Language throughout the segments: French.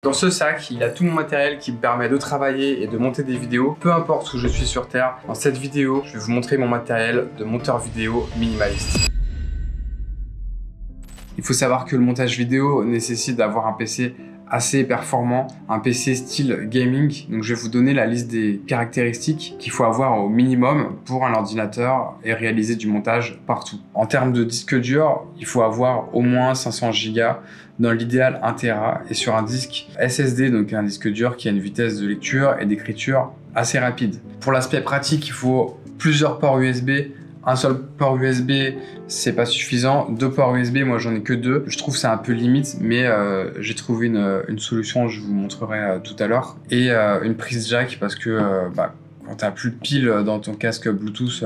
Dans ce sac, il y a tout mon matériel qui me permet de travailler et de monter des vidéos, peu importe où je suis sur Terre. Dans cette vidéo, je vais vous montrer mon matériel de monteur vidéo minimaliste. Il faut savoir que le montage vidéo nécessite d'avoir un PC assez performant, un PC style gaming. Donc je vais vous donner la liste des caractéristiques qu'il faut avoir au minimum pour un ordinateur et réaliser du montage partout. En termes de disque dur, il faut avoir au moins 500 Go, dans l'idéal 1 Tera, et sur un disque SSD, donc un disque dur qui a une vitesse de lecture et d'écriture assez rapide. Pour l'aspect pratique, il faut plusieurs ports USB. Un seul port USB, c'est pas suffisant. 2 ports USB, moi j'en ai que 2. Je trouve que c'est un peu limite, mais j'ai trouvé une solution, je vous montrerai tout à l'heure. Et une prise jack, parce que quand t'as plus de piles dans ton casque Bluetooth,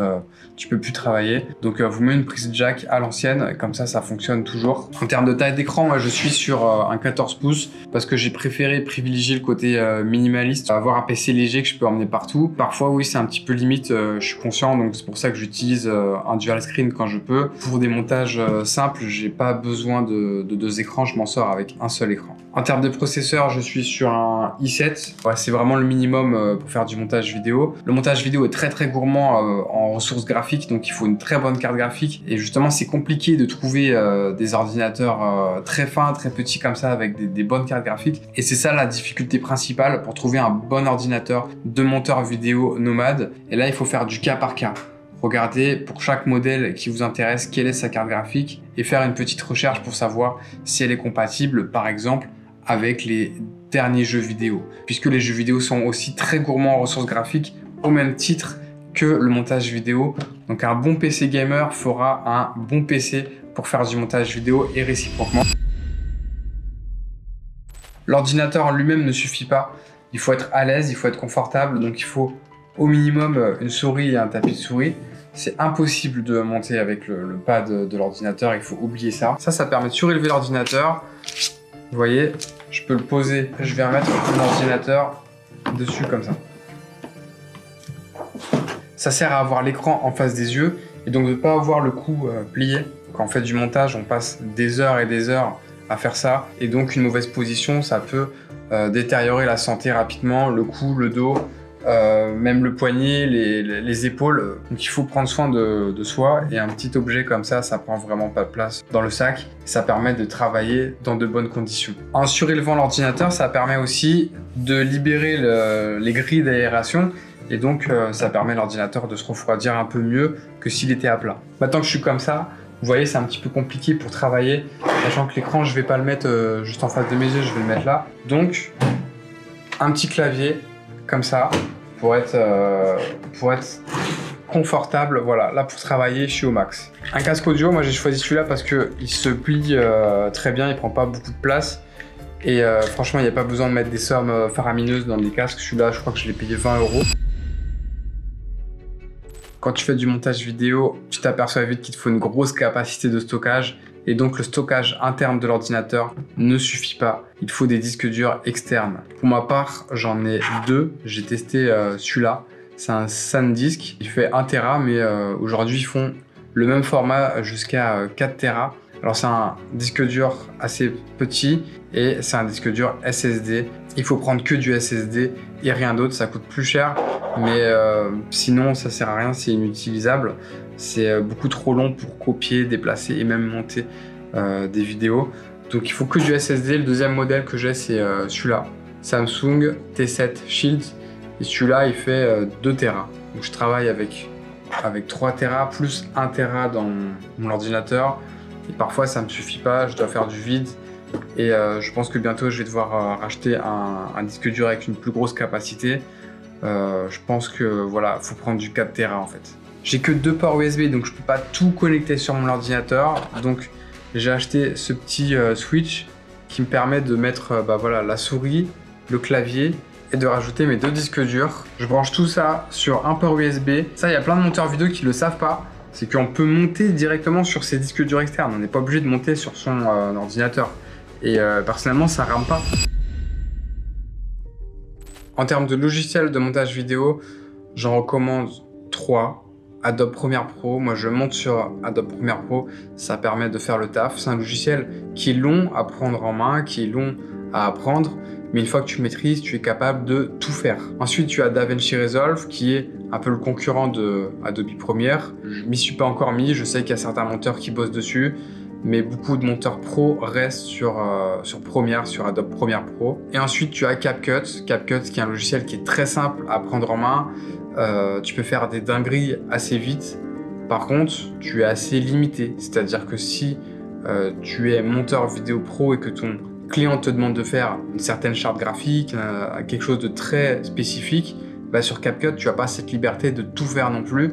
tu peux plus travailler. Donc vous mettez une prise jack à l'ancienne, comme ça fonctionne toujours. En termes de taille d'écran, moi je suis sur un 14 pouces parce que j'ai préféré privilégier le côté minimaliste, avoir un PC léger que je peux emmener partout. Parfois oui, c'est un petit peu limite, je suis conscient, donc c'est pour ça que j'utilise un dual screen quand je peux. Pour des montages simples, j'ai pas besoin de 2 écrans, je m'en sors avec un seul écran. En termes de processeur, je suis sur un i7. Ouais, c'est vraiment le minimum pour faire du montage vidéo. Le montage vidéo est très gourmand en ressources graphiques, donc il faut une très bonne carte graphique. Et justement, c'est compliqué de trouver des ordinateurs très fins, très petits comme ça, avec des bonnes cartes graphiques. Et c'est ça la difficulté principale pour trouver un bon ordinateur de monteur vidéo nomade. Et là, il faut faire du cas par cas. Regardez pour chaque modèle qui vous intéresse quelle est sa carte graphique et faire une petite recherche pour savoir si elle est compatible, par exemple, avec les derniers jeux vidéo, puisque les jeux vidéo sont aussi très gourmands en ressources graphiques au même titre que le montage vidéo. Donc un bon PC gamer fera un bon PC pour faire du montage vidéo et réciproquement. L'ordinateur en lui-même ne suffit pas, il faut être à l'aise, il faut être confortable, donc il faut au minimum une souris et un tapis de souris. C'est impossible de monter avec le pad de l'ordinateur, il faut oublier ça. Ça permet de surélever l'ordinateur. Vous voyez, je peux le poser, je vais remettre mon ordinateur dessus comme ça. Ça sert à avoir l'écran en face des yeux et donc de ne pas avoir le cou plié. Quand on fait du montage, on passe des heures et des heures à faire ça et donc une mauvaise position, ça peut détériorer la santé rapidement, le cou, le dos, même le poignet, les épaules. Donc il faut prendre soin de soi et un petit objet comme ça prend vraiment pas de place dans le sac. Ça permet de travailler dans de bonnes conditions. En surélevant l'ordinateur, ça permet aussi de libérer les grilles d'aération et donc ça permet à l'ordinateur de se refroidir un peu mieux que s'il était à plat. Maintenant que je suis comme ça, vous voyez, c'est un petit peu compliqué pour travailler, sachant que l'écran, je vais pas le mettre juste en face de mes yeux, je vais le mettre là. Donc, un petit clavier comme ça pour être confortable. Voilà, là pour travailler je suis au max. Un casque audio, moi j'ai choisi celui-là parce que il se plie très bien, il prend pas beaucoup de place et franchement il n'y a pas besoin de mettre des sommes faramineuses dans des casques. Celui-là je crois que je l'ai payé 20 €. Quand tu fais du montage vidéo, tu t'aperçois vite qu'il te faut une grosse capacité de stockage et donc le stockage interne de l'ordinateur ne suffit pas. Il faut des disques durs externes. Pour ma part, j'en ai 2. J'ai testé celui-là. C'est un SanDisk. Il fait 1 Tera, mais aujourd'hui ils font le même format jusqu'à 4 Tera. Alors c'est un disque dur assez petit et c'est un disque dur SSD. Il faut prendre que du SSD et rien d'autre, ça coûte plus cher, mais sinon ça sert à rien, c'est inutilisable. C'est beaucoup trop long pour copier, déplacer et même monter des vidéos. Donc il faut que du SSD. Le deuxième modèle que j'ai c'est celui-là, Samsung T7 Shield. Et celui-là il fait 2 Tera. Donc je travaille avec 3 Tera plus 1 Tera dans mon ordinateur. Et parfois ça me suffit pas, je dois faire du vide. Et je pense que bientôt je vais devoir racheter un disque dur avec une plus grosse capacité. Je pense que voilà, faut prendre du 4 Tera en fait. J'ai que 2 ports USB, donc je peux pas tout connecter sur mon ordinateur. Donc j'ai acheté ce petit switch qui me permet de mettre voilà, la souris, le clavier et de rajouter mes 2 disques durs. Je branche tout ça sur un port USB. Ça, il y a plein de monteurs vidéo qui le savent pas. C'est qu'on peut monter directement sur ces disques durs externes. On n'est pas obligé de monter sur son ordinateur. Et personnellement, ça rame pas. En termes de logiciel de montage vidéo, j'en recommande 3. Adobe Premiere Pro, moi je monte sur Adobe Premiere Pro, ça permet de faire le taf. C'est un logiciel qui est long à prendre en main, qui est long à apprendre, mais une fois que tu maîtrises, tu es capable de tout faire. Ensuite, tu as DaVinci Resolve qui est un peu le concurrent de Adobe Premiere. Je m'y suis pas encore mis, je sais qu'il y a certains monteurs qui bossent dessus, mais beaucoup de monteurs pro restent sur Premiere, sur Adobe Premiere Pro. Et ensuite, tu as CapCut. CapCut qui est un logiciel qui est très simple à prendre en main. Tu peux faire des dingueries assez vite. Par contre, tu es assez limité. C'est-à-dire que si tu es monteur vidéo pro et que ton client te demande de faire une certaine charte graphique, quelque chose de très spécifique, sur CapCut, tu n'as pas cette liberté de tout faire non plus.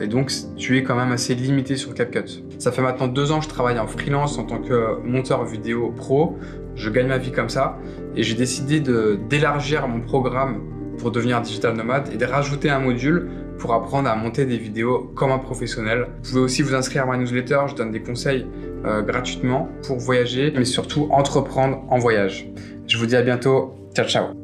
Et donc, tu es quand même assez limité sur CapCut. Ça fait maintenant 2 ans que je travaille en freelance en tant que monteur vidéo pro. Je gagne ma vie comme ça. Et j'ai décidé d'élargir mon programme pour devenir digital nomade et de rajouter un module pour apprendre à monter des vidéos comme un professionnel. Vous pouvez aussi vous inscrire à ma newsletter. Je donne des conseils gratuitement pour voyager, mais surtout entreprendre en voyage. Je vous dis à bientôt. Ciao, ciao.